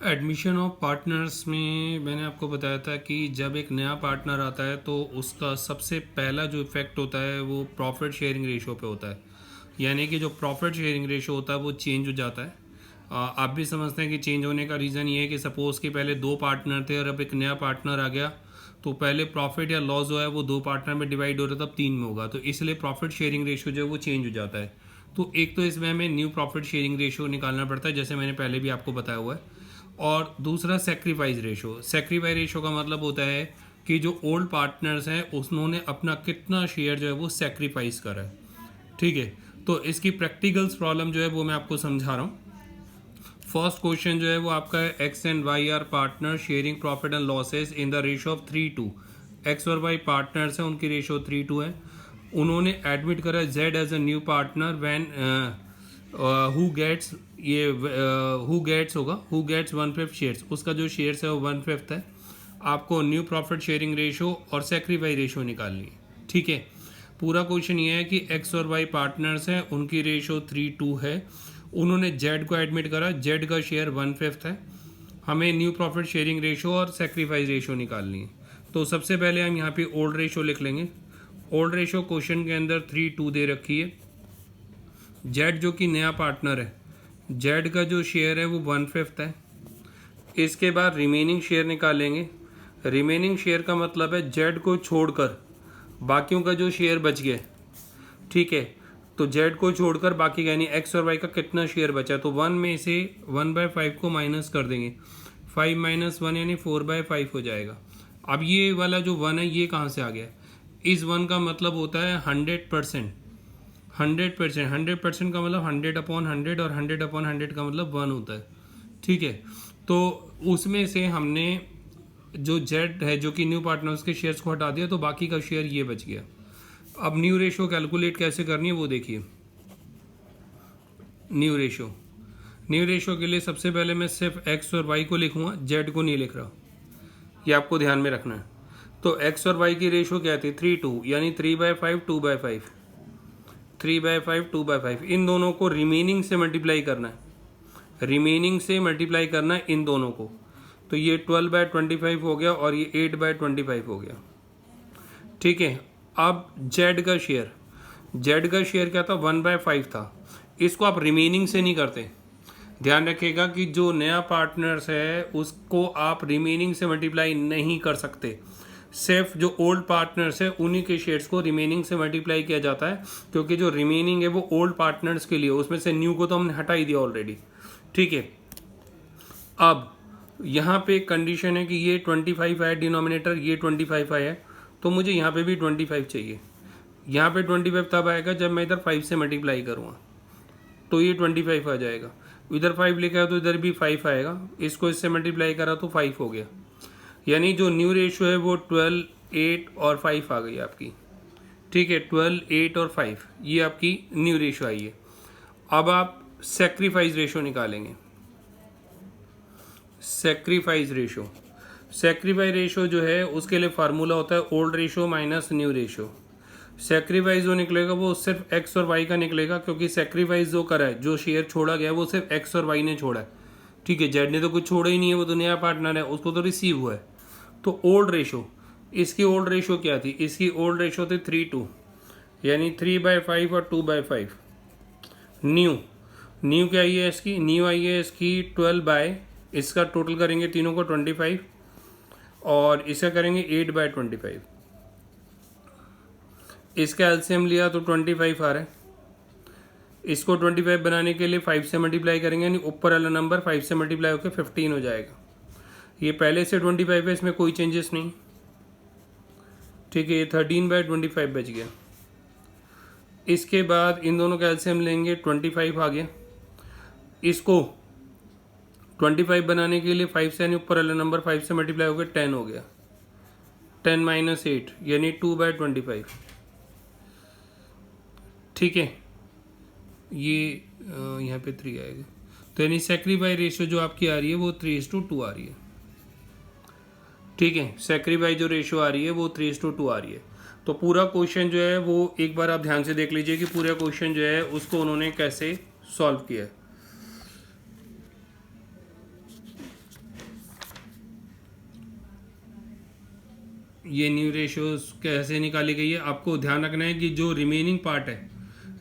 Admission of partners में मैंने आपको बताया था कि जब एक नया पार्टनर आता है तो उसका सबसे पहला जो इफेक्ट होता है वो प्रॉफिट शेयरिंग रेशो पे होता है। यानी कि जो प्रॉफिट शेयरिंग रेशो होता है वो चेंज हो जाता है। आप भी समझते हैं कि चेंज होने का रीज़न ये है कि सपोज़ कि पहले दो पार्टनर थे और अब एक नया पार्टनर आ गया, तो पहले प्रॉफिट या लॉस जो है वो दो पार्टनर में डिवाइड हो रहा था, अब तीन में होगा, तो इसलिए प्रॉफिट शेयरिंग रेशो जो है वो चेंज हो जाता है। तो एक तो इसमें हमें न्यू प्रॉफिट शेयरिंग रेशो निकालना पड़ता है, जैसे मैंने पहले भी आपको बताया हुआ है। और दूसरा सेक्रीफाइस रेशो। सेक्रीफाइस रेशो का मतलब होता है कि जो ओल्ड पार्टनर्स हैं उन्होंने अपना कितना शेयर जो है वो सेक्रीफाइस करा है। ठीक है, तो इसकी प्रैक्टिकल्स प्रॉब्लम जो है वो मैं आपको समझा रहा हूँ। फर्स्ट क्वेश्चन जो है वो आपका है X and Y are partner sharing profit and losses in the ratio of 3:2। X और वाई पार्टनर्स हैं, उनकी रेशो 3:2 है। उन्होंने एडमिट करा Z as a new partner when who gets ये हु गेट्स होगा हु गेट्स 1/5 शेयर्स, उसका जो शेयर्स है वो 1/5 है। आपको न्यू प्रॉफिट शेयरिंग रेशो और सेक्रीफाई रेशो निकालनी है। ठीक है, पूरा क्वेश्चन ये है कि एक्स और वाई पार्टनर्स हैं, उनकी रेशो 3:2 है। उन्होंने जेड को एडमिट करा, जेड का शेयर 1/5 है। हमें न्यू प्रॉफिट शेयरिंग रेशो और सेक्रीफाइस रेशो निकालनी है। तो सबसे पहले हम यहाँ पे ओल्ड रेशो लिख लेंगे। ओल्ड रेशो क्वेश्चन के अंदर 3:2 दे रखी है। जेड जो कि नया पार्टनर है, जेड का जो शेयर है वो 1/5 है। इसके बाद रिमेनिंग शेयर निकालेंगे। रिमेनिंग शेयर का मतलब है जेड को छोड़कर बाकियों का जो शेयर बच गया। ठीक है, तो जेड को छोड़कर बाकी यानी एक्स और वाई का कितना शेयर बचा, तो 1 में से 1/5 को माइनस कर देंगे। 5 - 1 यानी 4/5 हो जाएगा। अब ये वाला जो 1 है ये कहाँ से आ गया, इस 1 का मतलब होता है 100%। 100% का मतलब 100/100 और 100/100 का मतलब 1 होता है। ठीक है, तो उसमें से हमने जो जेड है जो कि न्यू पार्टनर उसके शेयर्स को हटा दिया, तो बाकी का शेयर ये बच गया। अब न्यू रेशो कैलकुलेट कैसे करनी है वो देखिए। न्यू रेशो के लिए सबसे पहले मैं सिर्फ एक्स और वाई को लिखूंगा, जेड को नहीं लिख रहा, ये आपको ध्यान में रखना है। तो एक्स और वाई की रेशो क्या थी, 3:2, यानी 3/5 2/5, 3/5 2/5। इन दोनों को रिमेनिंग से मल्टीप्लाई करना है, रिमेनिंग से मल्टीप्लाई करना है इन दोनों को। तो ये 12/25 हो गया और ये 8/25 हो गया। ठीक है, अब जेड का शेयर क्या था, 1/5 था। इसको आप रिमेनिंग से नहीं करते। ध्यान रखिएगा कि जो नया पार्टनर्स है उसको आप रिमेनिंग से मल्टीप्लाई नहीं कर सकते। सिर्फ जो ओल्ड पार्टनर्स है उन्हीं के शेयर्स को रिमेनिंग से मल्टीप्लाई किया जाता है, क्योंकि जो रिमेनिंग है वो ओल्ड पार्टनर्स के लिए, उसमें से न्यू को तो हमने हटा ही दिया ऑलरेडी। ठीक है, अब यहाँ पे कंडीशन है कि ये 25 आया डिनोमिनेटर, ये 25 आया, तो मुझे यहाँ पे भी 25 चाहिए। यहाँ पे 25 तब आएगा जब मैं इधर 5 से मल्टीप्लाई करूँगा, तो ये 25 आ जाएगा। इधर 5 लिखा है तो इधर भी 5 आएगा, इसको इससे मल्टीप्लाई करा तो 5 हो गया। यानी जो न्यू रेशो है वो 12, 8 और 5 आ गई आपकी। ठीक है, 12, 8 और 5 ये आपकी न्यू रेशो आई है। अब आप सेक्रीफाइस रेशो निकालेंगे। सेक्रीफाइस रेशो जो है उसके लिए फार्मूला होता है old ratio minus new ratio. Sacrifice जो निकलेगा वो सिर्फ एक्स और वाई का निकलेगा, क्योंकि सेक्रीफाइस जो करा है, जो शेयर छोड़ा गया है वो सिर्फ एक्स और वाई ने छोड़ा है। ठीक है, जेड ने तो कुछ छोड़ा ही नहीं है, वो तो नया पार्टनर है, उसको तो रिसीव हुआ है। तो ओल्ड रेशो, इसकी ओल्ड रेशो क्या थी, इसकी ओल्ड रेशो थी 3:2, यानी 3/5 और 2/5। न्यू क्या आई है इसकी, न्यू आई है इसकी 12, इसका टोटल करेंगे तीनों को 25 और इसका करेंगे 8/25। इसका एलसीएम लिया तो 25 आ रहा है। इसको 25 बनाने के लिए 5 से मल्टीप्लाई करेंगे, यानी ऊपर वाला नंबर 5 से मल्टीप्लाई होकर 15 हो जाएगा। ये पहले से 25 है, इसमें कोई चेंजेस नहीं। ठीक है, ये 13/25 बच गया। इसके बाद इन दोनों का एलसीएम लेंगे, 25 आ गया। इसको 25 बनाने के लिए 5 से यानी ऊपर वाला नंबर 5 से मल्टीप्लाई होकर 10 हो गया। 10 - 8 यानी 2/25। ठीक है, ये यहाँ पे 3 आएगा, तो यानी सेक्रीफाई रेशियो जो आपकी आ रही है वो 3:2 आ रही है। ठीक है, सेक्रीफाई जो रेशियो आ रही है वो 3:2 आ रही है। तो पूरा क्वेश्चन जो है वो एक बार आप ध्यान से देख लीजिए कि पूरा क्वेश्चन जो है उसको उन्होंने कैसे सॉल्व किया है। ये न्यू रेशियो कैसे निकाली गई है, आपको ध्यान रखना है कि जो रिमेनिंग पार्ट है,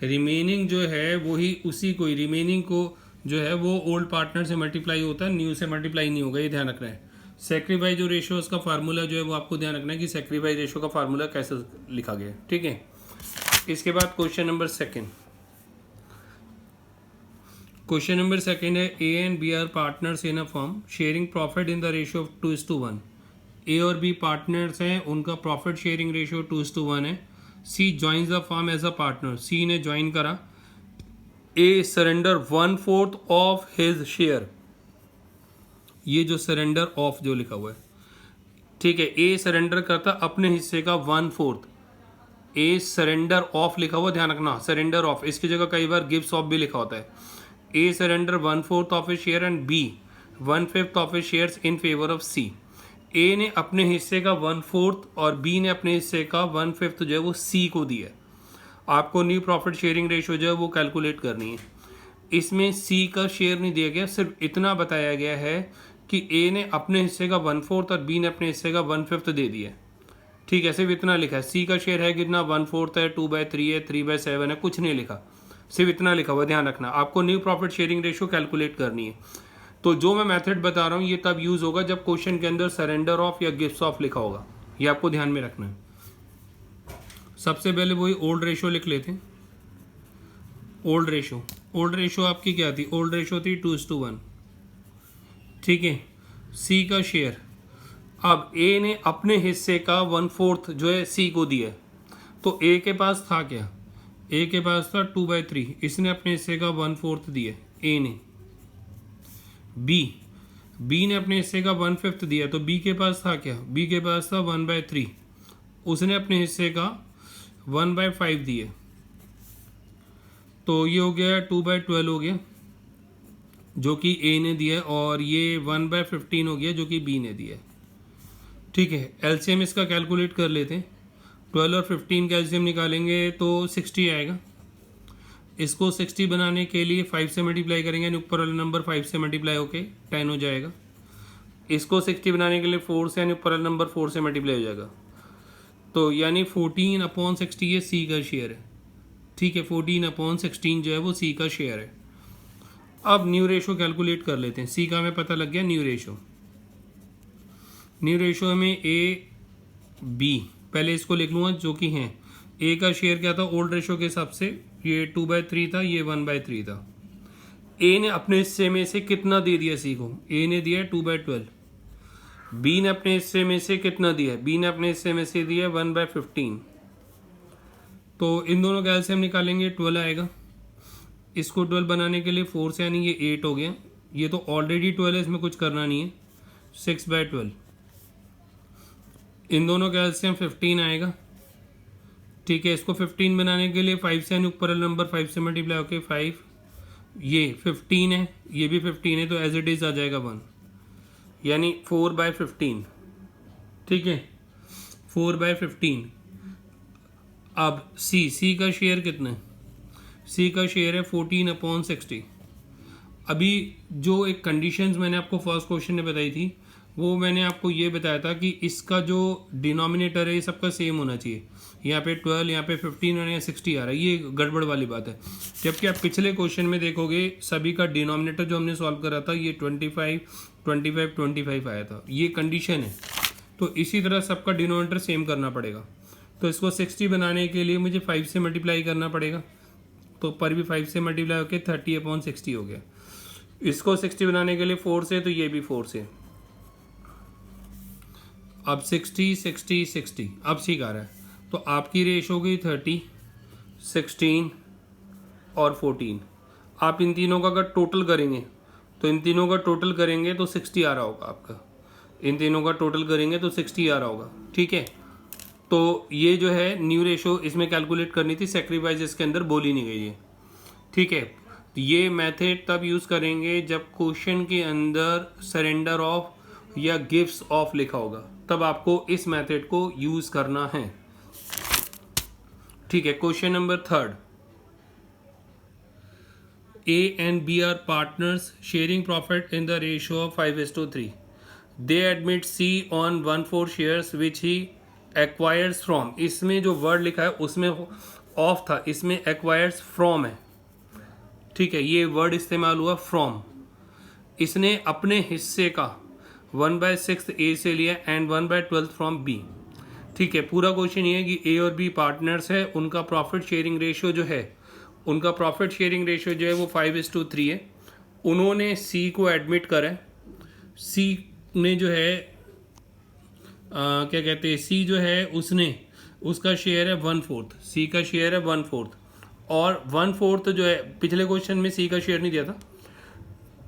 रिमेनिंग जो है वही उसी को रिमेनिंग को जो है वो ओल्ड पार्टनर से मल्टीप्लाई होता है, न्यू से मल्टीप्लाई नहीं होगा, ये ध्यान रखना है। सेक्रीफाइस जो रेशियो उसका फार्मूला जो है वो आपको ध्यान रखना है कि सेक्रीफाइस रेशियो का फार्मूला कैसे लिखा गया है, ठीक है। इसके बाद question number second, question number second है A and B are partners in a firm sharing profit in the ratio of 2:1। A और बी पार्टनर्स हैं, उनका प्रॉफिट शेयरिंग रेशियो 2:1 है। C joins the firm as a partner, C ने join करा। A surrender 1/4 of his share, ये जो surrender of जो लिखा हुआ है, ठीक है, ए सरेंडर करता अपने हिस्से का 1/4, ए सरेंडर ऑफ लिखा हुआ, ध्यान रखना सरेंडर ऑफ, इसकी जगह कई बार गिव्स ऑफ भी लिखा होता है। A surrender 1/4 of A share and B 1/5 of A shares in favour of C. A ने अपने हिस्से का 1/4 और बी ने अपने हिस्से का 1/5 जो है वो सी को दिया है। आपको न्यू प्रॉफिट शेयरिंग रेशियो जो है वो कैलकुलेट करनी है। इसमें सी का शेयर नहीं दिया गया, सिर्फ इतना बताया गया है कि ए ने अपने हिस्से का 1/4 और बी ने अपने हिस्से का 1/5 दे दिया, ठीक है, सिर्फ इतना लिखा है। सी का शेयर है कितना, 1/4 है, 2/3 है, 3/7 है, कुछ नहीं लिखा, सिर्फ इतना लिखा हुआ। ध्यान रखना, आपको new profit sharing ratio calculate करनी है। तो जो मैं मेथड बता रहा हूँ ये तब यूज होगा जब क्वेश्चन के अंदर सरेंडर ऑफ या गिफ्ट ऑफ लिखा होगा, ये आपको ध्यान में रखना है। सबसे पहले वही ओल्ड रेशियो लिख लेते हैं। ओल्ड रेशियो आपकी क्या थी, ओल्ड रेशियो थी 2:1, ठीक है। सी का शेयर, अब ए ने अपने हिस्से का 1/4 जो है सी को दिया, तो ए के पास था क्या, ए के पास था 2/3, इसने अपने हिस्से का 1/4 दिया ए ने। बी ने अपने हिस्से का 1/5 दिया, तो बी के पास था क्या, बी के पास था 1/3, उसने अपने हिस्से का 1/5 दिए, तो ये हो गया 2/12 हो गया जो कि ए ने दिया, और ये 1/15 हो गया जो कि बी ने दिया, ठीक है। एलसीएम इसका कैलकुलेट कर लेते हैं। 12 और 15 का एलसीएम निकालेंगे तो 60 आएगा। इसको 60 बनाने के लिए 5 से मल्टीप्लाई करेंगे, यानी ऊपर वाला नंबर 5 से मल्टीप्लाई होके 10 हो जाएगा। इसको 60 बनाने के लिए 4 से, यानी ऊपर वाला नंबर 4 से मल्टीप्लाई हो जाएगा, तो यानी 14/60 ये सी का शेयर है, ठीक है। 14/16 जो है वो सी का शेयर है। अब न्यू रेशो कैलकुलेट कर लेते हैं। सी का हमें पता लग गया न्यू रेशो में ए बी, पहले इसको लिख लूँगा जो कि हैं। ए का शेयर क्या था ओल्ड रेशो के हिसाब से, ये 2/3 था, ये 1/3 था। ए ने अपने हिस्से में से कितना दे दिया सी को, ए ने दिया 2/12। बी ने अपने हिस्से में से कितना दिया, बी ने अपने हिस्से में से दिया 1/15। तो इन दोनों का एलसीएम निकालेंगे, 12 आएगा। इसको 12 बनाने के लिए 4 से, यानी ये 8 हो गया। ये तो ऑलरेडी 12 है, इसमें कुछ करना नहीं है। 6/12, इन दोनों का एलसीएम 15 आएगा, ठीक है। इसको 15 बनाने के लिए 5 से, यानी ऊपर नंबर 5 से मल्टीप्लाई होके 5, ये 15 है, ये भी 15 है, तो एज इट इज आ जाएगा 1, यानी 4/15, ठीक है, 4/15। अब सी का शेयर कितना है, सी का शेयर है 14/60। अभी जो एक कंडीशंस मैंने आपको फर्स्ट क्वेश्चन में बताई थी, वो मैंने आपको ये बताया था कि इसका जो डिनोमिनेटर है ये सबका सेम होना चाहिए। यहाँ पे 12, यहाँ पे 15 और यहाँ 60 आ रहा है, ये गड़बड़ वाली बात है। जबकि आप पिछले क्वेश्चन में देखोगे सभी का डिनोमिनेटर जो हमने सॉल्व करा था ये 25, 25, 25 आया था, ये कंडीशन है। तो इसी तरह सबका डिनोमिनेटर सेम करना पड़ेगा। तो इसको 60 बनाने के लिए मुझे 5 से मल्टीप्लाई करना पड़ेगा, तो पर भी 5 से मल्टीप्लाई होकर 30/60 हो गया। इसको 60 बनाने के लिए 4 से, तो ये भी 4 से। अब 60, 60, 60, अब ठीक आ रहा है। तो आपकी रेश हो गई 30, 16 और 14। आप इन तीनों का अगर टोटल करेंगे तो इन तीनों का टोटल करेंगे तो 60 आ रहा होगा आपका, इन तीनों का टोटल करेंगे तो 60 आ रहा होगा, ठीक है। तो ये जो है न्यू रेशो इसमें कैलकुलेट करनी थी, सेक्रीफाइस इसके अंदर बोली नहीं गई है, ठीक है। तो ये मेथड तब यूज़ करेंगे जब क्वेश्चन के अंदर सरेंडर ऑफ या गिफ्ट्स ऑफ लिखा होगा, तब आपको इस मेथड को यूज़ करना है, ठीक है। Question number 3, A and B are partners sharing profit in the ratio of 5:3. They admit C on 1/4 shares which he acquires from, इसमें जो वर्ड लिखा है उसमें ऑफ था, इसमें एक्वायर्स फ्रॉम है, ठीक है, ये वर्ड इस्तेमाल हुआ फ्रॉम। इसने अपने हिस्से का 1/6 ए से लिया एंड 1/12 फ्रॉम बी, ठीक है। पूरा क्वेश्चन ये है कि ए और बी पार्टनर्स है, उनका प्रॉफिट शेयरिंग रेशियो जो है, उनका प्रॉफिट शेयरिंग रेशियो जो है वो 5:3 है। उन्होंने सी को एडमिट करा है, सी ने जो है क्या कहते हैं, सी जो है उसने, उसका शेयर है 1/4, सी का शेयर है 1/4, और 1/4 जो है पिछले क्वेश्चन में सी का शेयर नहीं दिया था,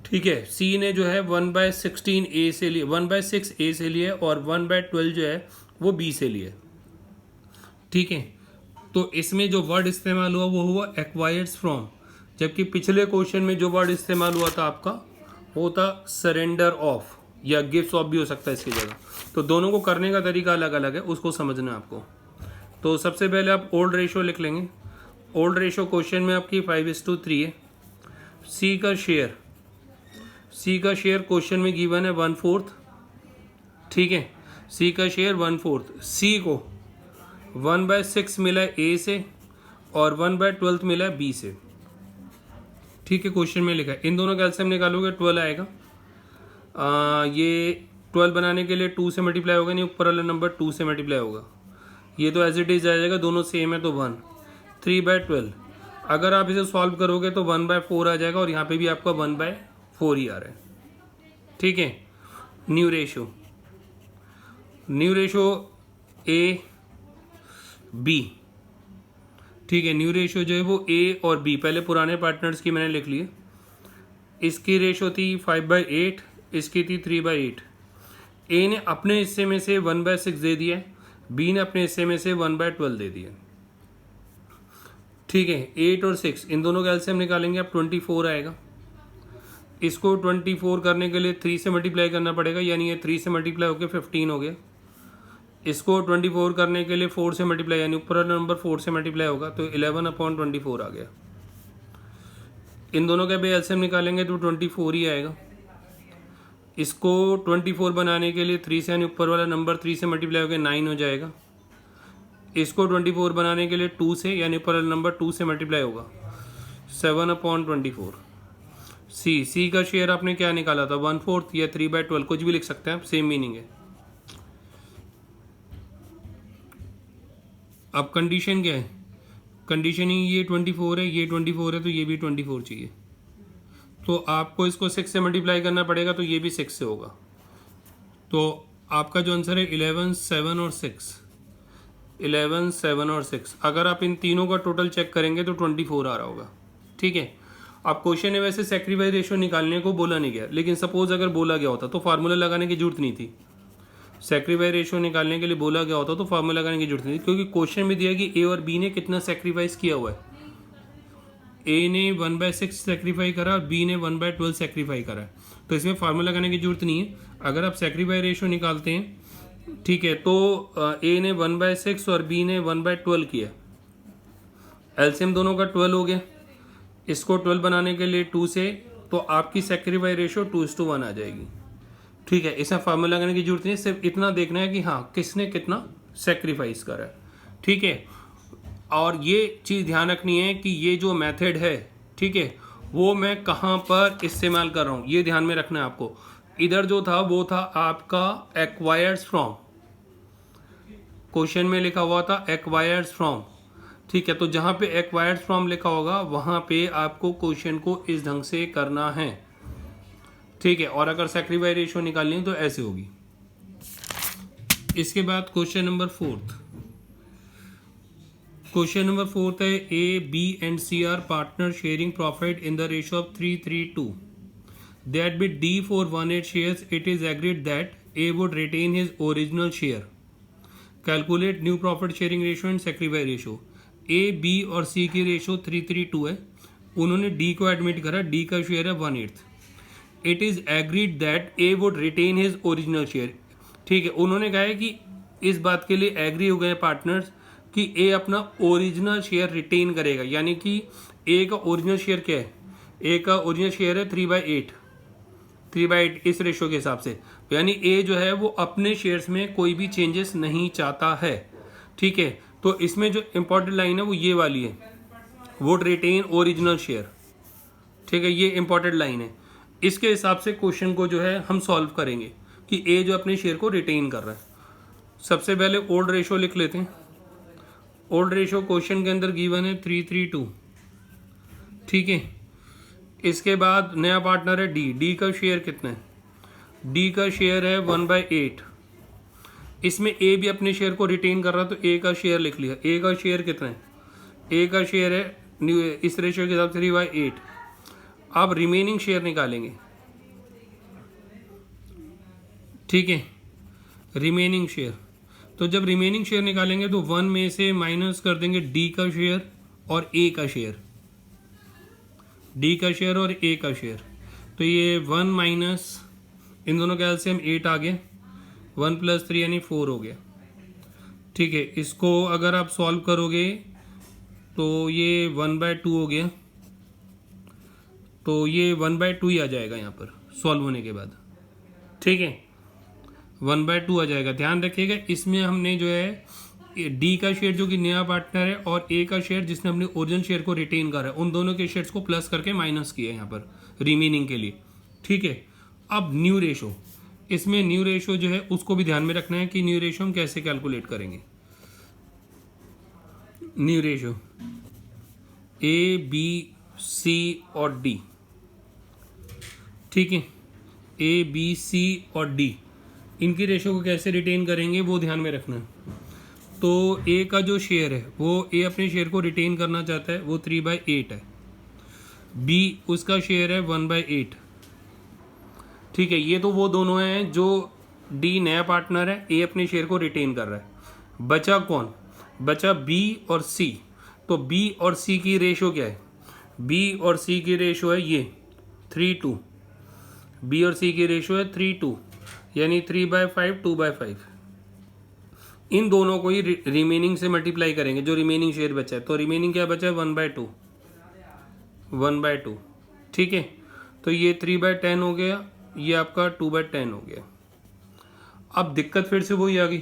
ठीक है। सी ने जो है 1/16 ए से लिए, 1/6 ए से लिए, और 1/12 जो है वो बी से लिए, ठीक है। तो इसमें जो वर्ड इस्तेमाल हुआ वो हुआ एक्वायर्स फ्रॉम, जबकि पिछले क्वेश्चन में जो वर्ड इस्तेमाल हुआ था आपका वो था सरेंडर ऑफ, या गिफ्ट्स ऑफ भी हो सकता है इसकी जगह। तो दोनों को करने का तरीका अलग अलग है, उसको समझना है आपको। तो सबसे पहले आप ओल्ड रेशो लिख लेंगे। ओल्ड रेशो क्वेश्चन में आपकी 5:3 है। सी का शेयर, सी का शेयर क्वेश्चन में गिवन है 1/4, ठीक है, सी का शेयर 1/4। सी को 1/6 मिला है ए से और 1/12 मिला है बी से, ठीक है। क्वेश्चन में लिखा है इन दोनों का एलसीएम निकालोगे 12 आएगा। ये 12 बनाने के लिए 2 से मल्टीप्लाई होगा, नहीं ऊपर वाला नंबर 2 से मल्टीप्लाई होगा, ये तो एज इट इज आ जाएगा, दोनों सेम है तो 1। 3/12 अगर आप इसे सॉल्व करोगे तो 1/4 आ जाएगा, और यहाँ पे भी आपका 1/4 ही आ रहा है, ठीक है। New ratio, new ratio A B, ठीक है। न्यू रेशो जो है वो ए और बी, पहले पुराने पार्टनर्स की मैंने लिख ली है। इसकी रेशो थी 5/8, इसकी थी 3/8। ए ने अपने हिस्से में से 1/6 दे दिया, बी ने अपने हिस्से में से 1/12 दे दिया, ठीक है। 8 और 6 इन दोनों का एलसीएम निकालेंगे, अब 24 आएगा। इसको 24 करने के लिए 3 से मल्टीप्लाई करना पड़ेगा, यानी ये 3 से मल्टीप्लाई होकर 15 हो गया। इसको 24 करने के लिए 4 से मल्टीप्लाई, यानी ऊपर वाला नंबर 4 से मल्टीप्लाई होगा, तो 11/24 आ गया। इन दोनों का भी एलसीएम निकालेंगे तो 24 ही आएगा। इसको 24 बनाने के लिए 3 से, यानी ऊपर वाला नंबर 3 से मल्टीप्लाई होकर 9 हो जाएगा। इसको 24 बनाने के लिए 2 से, यानी ऊपर वाला नंबर 2 से मल्टीप्लाई होगा, 7/24। सी का शेयर आपने क्या निकाला था, 1/4 या 3/12, कुछ भी लिख सकते हैं आप, सेम मीनिंग है। अब कंडीशन क्या है, कंडीशन ही ये 24 है, ये 24 है, तो ये भी 24 चाहिए। तो आपको इसको 6 से मल्टीप्लाई करना पड़ेगा, तो ये भी 6 से होगा। तो आपका जो आंसर है 11, 7 और 6, 11, 7 और 6। अगर आप इन तीनों का टोटल चेक करेंगे तो 24 आ रहा होगा, ठीक है। अब क्वेश्चन ने वैसे सैक्रिफाइस रेशियो निकालने को बोला नहीं गया, लेकिन सपोज अगर बोला गया होता तो फार्मूला लगाने की जरूरत नहीं थी। सैक्रिफाइस रेशियो निकालने के लिए बोला गया होता तो फार्मूला लगाने की जरूरत नहीं थी, क्योंकि क्वेश्चन में दिया कि ए और बी ने कितना सैक्रिफाइस किया हुआ है। ए ने 1/6 सैक्रिफाई करा और बी ने 1/12 सैक्रिफाई करा है, तो इसमें फार्मूला लगाने की जरूरत नहीं है। अगर आप सैक्रिफाइस रेशियो निकालते हैं, ठीक है, तो ए ने 1/6 और बी ने 1/12 किया, एलसीएम दोनों का 12 हो गया। इसको 12 बनाने के लिए 2 से, तो आपकी सैक्रिफाइस रेशियो 2:1 आ जाएगी, ठीक है। इसमें फार्मूला लगाने की जरूरत नहीं, सिर्फ इतना देखना है कि हाँ किसने कितना सैक्रिफाइस करा है, ठीक है। और ये चीज़ ध्यान रखनी है कि ये जो मेथड है, ठीक है, वो मैं कहाँ पर इस्तेमाल कर रहा हूँ, ये ध्यान में रखना है आपको। इधर जो था वो था आपका एक्वायर्स फ्रॉम, क्वेश्चन में लिखा हुआ था एक्वायर्स फ्रॉम, ठीक है। तो जहाँ पे एक्वायर्स फ्रॉम लिखा होगा वहाँ पे आपको क्वेश्चन को इस ढंग से करना है, ठीक है। और अगर सैक्रिफाइस रेशियो निकालनी है तो ऐसे होगी। इसके बाद क्वेश्चन नंबर 4, क्वेश्चन नंबर 4 है A B and C are partner sharing profit in the ratio of 3:3:2 that B D for 1/8 shares it is agreed that A would retain his original share, calculate new profit sharing ratio and sacrifice ratio. A B और C की ratio 3:3:2 है, उन्होंने D को admit करा, D का share है 1/8। It is agreed that A would retain his original share, ठीक है। उन्होंने कहा है कि इस बात के लिए एग्री हो गए पार्टनर्स कि ए अपना ओरिजिनल शेयर रिटेन करेगा, यानी कि ए का ओरिजिनल शेयर क्या है, ए का ओरिजिनल शेयर है 3/8, 3/8 इस रेशो के हिसाब से, यानी ए जो है वो अपने शेयर्स में कोई भी चेंजेस नहीं चाहता है, ठीक है। तो इसमें जो इंपॉर्टेंट लाइन है वो ये वाली है, वुड रिटेन ओरिजिनल शेयर, ठीक है, ये इंपॉर्टेंट लाइन है। इसके हिसाब से क्वेश्चन को जो है हम सॉल्व करेंगे कि ए जो अपने शेयर को रिटेन कर रहा है। सबसे पहले ओल्ड रेशो लिख लेते हैं। ओल्ड रेशो क्वेश्चन के अंदर गिवन है 3:3:2, ठीक है। इसके बाद नया पार्टनर है डी, डी का शेयर कितना है, डी का शेयर है 1/8। इसमें ए भी अपने शेयर को रिटेन कर रहा है तो ए का शेयर लिख लिया। ए का शेयर कितना है, ए का शेयर है इस रेशियो के हिसाब से 3/8। अब रिमेनिंग शेयर निकालेंगे, ठीक है, रिमेनिंग शेयर। तो जब रिमेनिंग शेयर निकालेंगे तो 1 में से माइनस कर देंगे डी का शेयर और ए का शेयर, डी का शेयर और ए का शेयर। तो ये 1 माइनस इन दोनों का एलसीएम 8 आ गया, 1 + 3 यानी 4 हो गया, ठीक है। इसको अगर आप सॉल्व करोगे तो ये 1/2 हो गया, तो ये 1/2 ही आ जाएगा यहाँ पर सॉल्व होने के बाद, ठीक है, 1/2 आ जाएगा। ध्यान रखिएगा इसमें हमने जो है डी का शेयर जो कि नया पार्टनर है और ए का शेयर जिसने अपने ओरिजिनल शेयर को रिटेन करा है, उन दोनों के शेयर्स को प्लस करके माइनस किया है यहाँ पर रिमेनिंग के लिए, ठीक है। अब न्यू रेशो, इसमें न्यू रेशो जो है उसको भी ध्यान में रखना है कि न्यू रेशो हम कैसे कैलकुलेट करेंगे। न्यू रेशो ए, बी, सी और डी, ठीक है, ए, बी, सी और डी, इनकी रेशो को कैसे रिटेन करेंगे वो ध्यान में रखना है। तो ए का जो शेयर है वो ए अपने शेयर को रिटेन करना चाहता है, वो 3/8 है। बी उसका शेयर है 1/8, ठीक है। ये तो वो दोनों हैं जो डी नया पार्टनर है, ए अपने शेयर को रिटेन कर रहा है। बचा कौन, बचा बी और सी। तो बी और सी की रेशो क्या है, बी और सी की रेशो है ये 3:2, बी और सी की रेशो है 3:2 यानी 3/5 2/5। इन दोनों को ही रिमेनिंग से मल्टीप्लाई करेंगे, जो रिमेनिंग शेयर बचा है। तो रिमेनिंग क्या बचा है 1/2, 1/2, ठीक है। तो ये 3/10 हो गया, ये आपका 2/10 हो गया। अब दिक्कत फिर से वही आ गई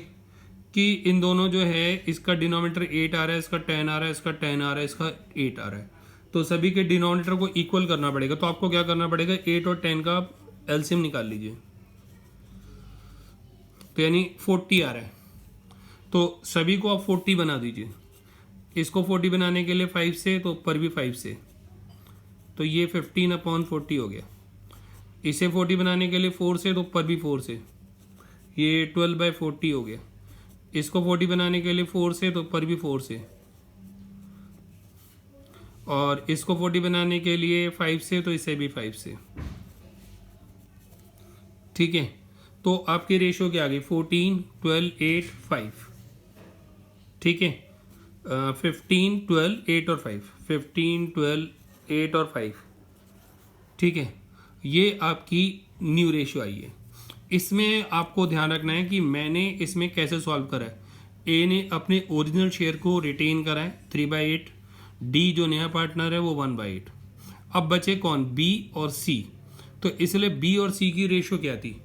कि इन दोनों जो है इसका डिनोमिनेटर 8 आ रहा है, इसका 10 आ रहा है, इसका 10 आ रहा है, इसका 8 आ रहा है। तो सभी के डिनोमिनेटर को इक्वल करना पड़ेगा। तो आपको क्या करना पड़ेगा, 8 और 10 का एलसीएम निकाल लीजिए, तो यानी 40 आ रहा है। तो सभी को आप 40 बना दीजिए। इसको 40 बनाने के लिए 5 से, तो ऊपर भी 5 से, तो ये 15/40 हो गया। इसे 40 बनाने के लिए 4 से, तो ऊपर भी 4 से, ये 12/40 हो गया। इसको 40 बनाने के लिए 4 से, तो ऊपर भी 4 से, और इसको 40 बनाने के लिए 5 से, तो इसे भी 5 से, ठीक है। तो आपकी रेशो क्या आ गई, 14 12 8 5, ठीक है। 15 12 8 और 5, 15 12 8 और 5, ठीक है। ये आपकी न्यू रेशियो आई है। इसमें आपको ध्यान रखना है कि मैंने इसमें कैसे सॉल्व करा है। ए ने अपने ओरिजिनल शेयर को रिटेन करा है 3/8, डी जो नया पार्टनर है वो 1/8। अब बचे कौन, बी और सी। तो इसलिए बी और सी की रेशियो क्या थी,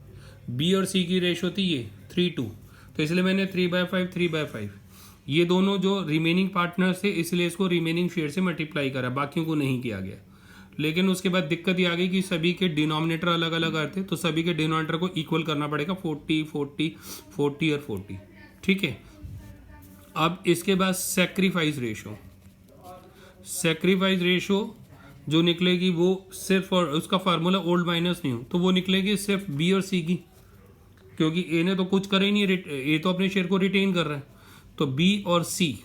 बी और सी की रेशियो थी ये 3:2, तो इसलिए मैंने 3/5 3/5। ये दोनों जो रिमेनिंग पार्टनर्स थे इसलिए इसको रिमेनिंग शेयर से मल्टीप्लाई करा, बाकियों को नहीं किया गया। लेकिन उसके बाद दिक्कत ये आ गई कि सभी के डिनोमिनेटर अलग अलग आते, तो सभी के डिनोमिनेटर को इक्वल करना पड़ेगा, 40 40 40 और 40, ठीक है। अब इसके बाद सैक्रिफाइस रेशो, सैक्रिफाइस रेशो जो निकलेगी वो सिर्फ, और उसका फार्मूला ओल्ड माइनस न्यू, तो वो निकलेगी सिर्फ बी और सी की, क्योंकि ए ने तो कुछ करे ही नहीं, ए तो अपने शेयर को रिटेन कर रहा है। तो बी और सी,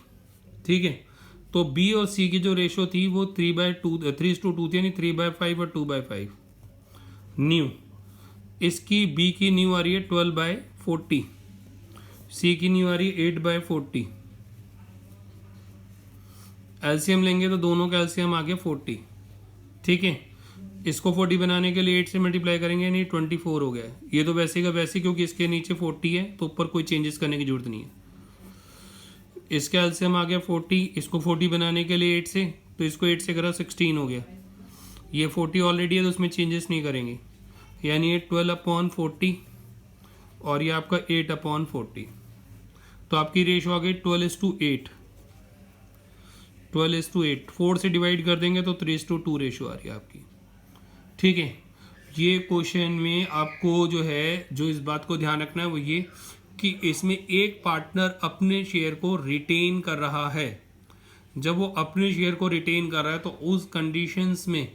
ठीक है। तो बी और सी की जो रेशो थी वो 3/2 थी, यानी 3/5 और 2/5। न्यू, इसकी बी की न्यू आ रही है 12/40, सी की न्यू आ रही है 8/40। एलसीएम लेंगे तो दोनों का एलसीएम आ गया 40, ठीक है। इसको 40 बनाने के लिए 8 से मल्टीप्लाई करेंगे, नहीं 24 हो गया। ये तो वैसे का वैसे, क्योंकि इसके नीचे 40 है तो ऊपर कोई चेंजेस करने की जरूरत नहीं है। इसका एलसीएम आ गया 40, इसको 40 बनाने के लिए 8 से, तो इसको 8 से करा 16 हो गया। ये 40 ऑलरेडी है तो उसमें चेंजेस नहीं करेंगे। यानी ये 12/40 और ये आपका 8/40, तो आपकी रेशो आ गई 12:8। 12:8 4 से डिवाइड कर देंगे तो 3:2 रेशो आ रही है आपकी। ठीक है, ये क्वेश्चन में आपको जो है जो इस बात को ध्यान रखना है वो ये कि इसमें एक पार्टनर अपने शेयर को रिटेन कर रहा है। जब वो अपने शेयर को रिटेन कर रहा है तो उस कंडीशंस में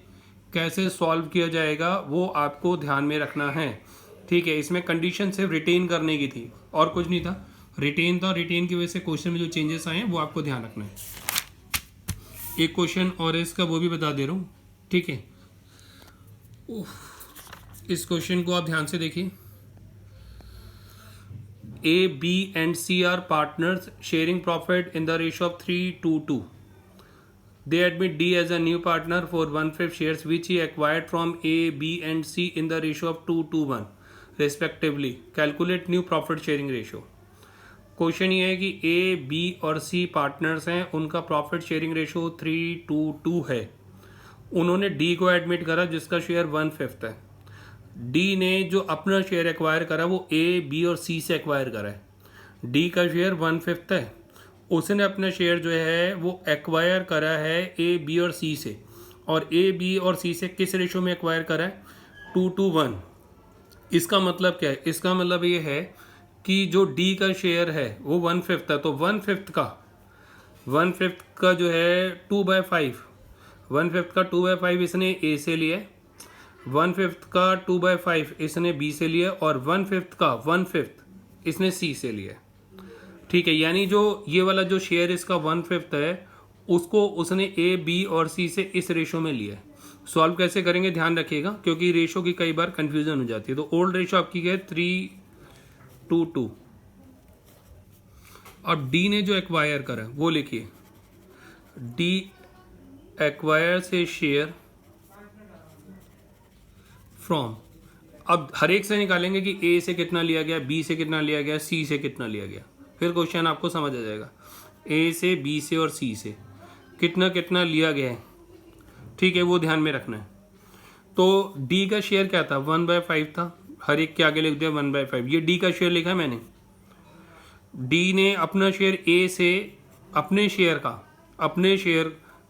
कैसे सॉल्व किया जाएगा वो आपको ध्यान में रखना है। ठीक है, इसमें कंडीशन सिर्फ रिटेन करने की थी और कुछ नहीं था, रिटेन था। रिटेन की वजह से क्वेश्चन में जो चेंजेस आए हैं वो आपको ध्यान रखना है। एक क्वेश्चन और है इसका, वो भी बता दे रहा हूँ। ठीक है, इस क्वेश्चन को आप ध्यान से देखिए। A, B and C are partners sharing profit in the ratio of 3:2. They admit D as a new partner for 1/5 shares which he acquired from A, B and C in the ratio of 2:1 respectively. Calculate new profit sharing ratio. Question ये है कि A, B और C partners हैं, उनका profit sharing ratio 3:2 है। उन्होंने D को admit करा जिसका शेयर 1/5 है। डी ने जो अपना शेयर एक्वायर करा वो ए, बी और सी से एक्वायर करा है। डी का शेयर 1/5 है, उसने अपना शेयर जो है वो एक्वायर करा है ए, बी और सी से। और ए, बी और सी से किस रेशो में एक्वायर करा है? 2:1। इसका मतलब क्या है? इसका मतलब ये है कि जो डी का शेयर है वो 1/5 है, तो 1/5 का जो है 2/5, 1/5 का 2/5 इसने ए से लिया है, 1/5 का 2/5 इसने बी से लिया और 1/5 का 1/5 इसने सी से लिया। ठीक है, यानी जो ये वाला जो शेयर इसका 1/5 है उसको उसने ए, बी और सी से इस रेशो में लिया है। सॉल्व कैसे करेंगे ध्यान रखिएगा, क्योंकि रेशो की कई बार कंफ्यूजन हो जाती है। तो ओल्ड रेशो आपकी है 3:2। अब डी ने जो एक्वायर करा वो लिखिए, डी एक्वायर से शेयर फ्रॉम। अब हर एक से निकालेंगे कि ए से कितना लिया गया, बी से कितना लिया गया, सी से कितना लिया गया, फिर क्वेश्चन आपको समझ आ जाएगा। ए से, बी से और सी से कितना कितना लिया गया है, ठीक है, वो ध्यान में रखना है। तो डी का शेयर क्या था? 1/5 था, हर एक के आगे लिख दिया 1/5। ये डी का शेयर लिखा है मैंने। डी ने अपना शेयर ए से अपने शेयर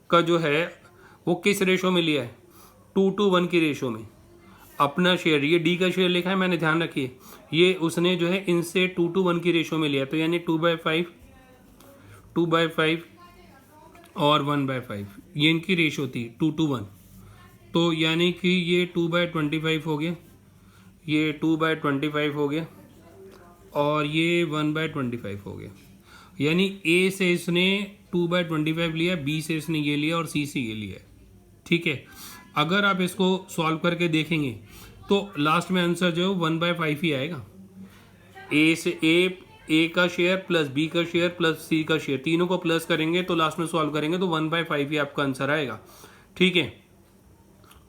का जो है वो किस रेशो में लिया है? 2:1 की रेशो में। अपना शेयर, ये डी का शेयर लिखा है मैंने, ध्यान रखिए। ये उसने जो है इनसे 2:1 की रेशो में लिया, तो यानी 2/5 और 1/5 ये इनकी रेशो थी 2:1। तो यानी कि ये 2/25 हो गया, ये 2/25 हो गया और ये 1/25 हो गया। यानी ए से इसने 2/25 लिया, बी से इसने ये लिया और सी से ये लिया। ठीक है, अगर आप इसको सॉल्व करके देखेंगे तो लास्ट में आंसर जो है 1/5 ही आएगा। ए से ए का शेयर प्लस बी का शेयर प्लस सी का शेयर, तीनों को प्लस करेंगे तो लास्ट में सॉल्व करेंगे तो 1/5 ही आपका आंसर आएगा। ठीक है,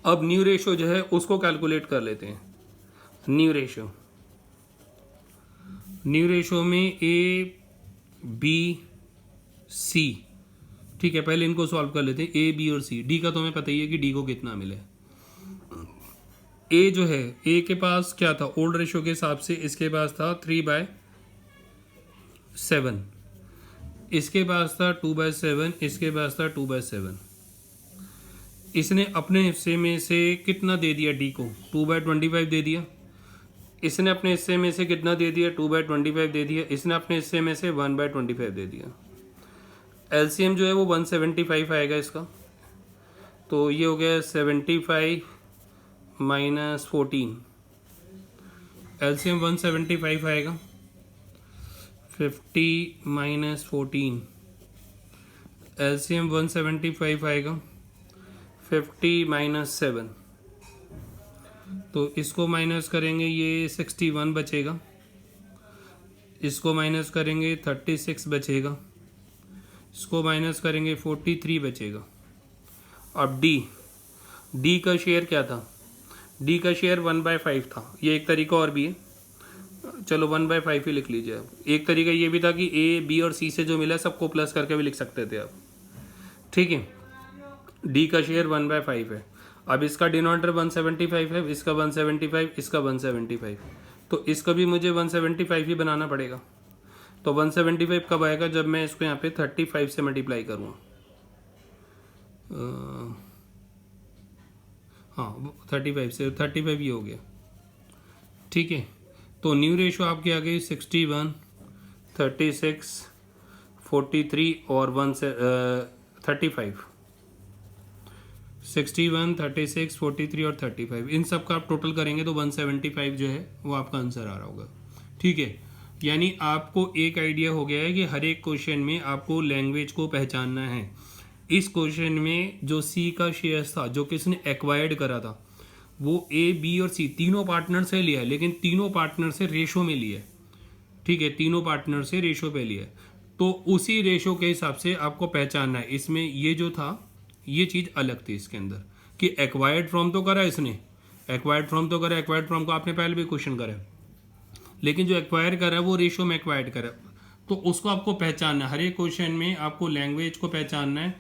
अब न्यू रेशो जो है उसको कैलकुलेट कर लेते हैं। न्यू रेशो में ए, बी, सी। ठीक है, पहले इनको सॉल्व कर लेते हैं, ए, बी और सी। डी का तो हमें पता ही है कि डी को कितना मिले। ए जो है, ए के पास क्या था ओल्ड रेशो के हिसाब से? इसके पास था 3/7, इसके पास था 2/7, इसके पास था 2/7। इसने अपने हिस्से में से कितना दे दिया डी को? 2/25 दे दिया। इसने अपने हिस्से में से कितना दे दिया? 2/25 दे दिया। इसने अपने हिस्से में से 1/25 दे दिया। एलसीएम जो है वो 175 आएगा इसका, तो ये हो गया 75 - 14। एलसीएम 175 आएगा, 50 - 14। एलसीएम 175 आएगा, 50 - 7। तो इसको माइनस करेंगे, ये 61 बचेगा। इसको माइनस करेंगे 36 बचेगा। इसको माइनस करेंगे 43 बचेगा। अब डी का शेयर क्या था? डी का शेयर 1/5 था। ये एक तरीका और भी है, चलो 1/5 ही लिख लीजिए आप। एक तरीका ये भी था कि ए, बी और सी से जो मिला सबको प्लस करके भी लिख सकते थे आप। ठीक है, डी का शेयर 1/5 है। अब इसका डिनोमिनेटर 175 है, इसका 175, इसका 175, तो इसका भी मुझे 175 ही बनाना पड़ेगा। तो 175 कब आएगा? जब मैं इसको यहाँ पे 35 से मल्टीप्लाई करूँगा। हाँ 35 से 35 ही हो गया, ठीक है। तो न्यू रेशो आपकी आ गई 61, 36, 43 और 35। 61, 36, 43 और 35, इन सब का आप टोटल करेंगे तो 175 जो है वो आपका आंसर आ रहा होगा, ठीक है। यानी आपको एक आइडिया हो गया है कि हर एक क्वेश्चन में आपको लैंग्वेज को पहचानना है। इस क्वेश्चन में जो सी का शेयर था, जो किसने एक्वायर्ड करा था, वो ए, बी और सी तीनों पार्टनर से लिया है, लेकिन तीनों पार्टनर से रेशो में लिया है, ठीक है। तीनों पार्टनर से रेशो पे लिया है, तो उसी रेशो के हिसाब से आपको पहचानना है। इसमें ये जो था, ये चीज़ अलग थी इसके अंदर कि एक्वायर्ड फ्रॉम तो करा इसने, एक्वायर्ड फ्रॉम तो करा, एक्वायर्ड फ्रॉम को आपने पहले भी क्वेश्चन करा, लेकिन जो एक्वायर करा वो रेशो में एक्वायर्ड करा, तो उसको आपको पहचानना है। हर एक क्वेश्चन में आपको लैंग्वेज को पहचानना है,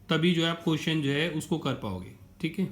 तभी जो है आप क्वेश्चन जो है उसको कर पाओगे, ठीक है।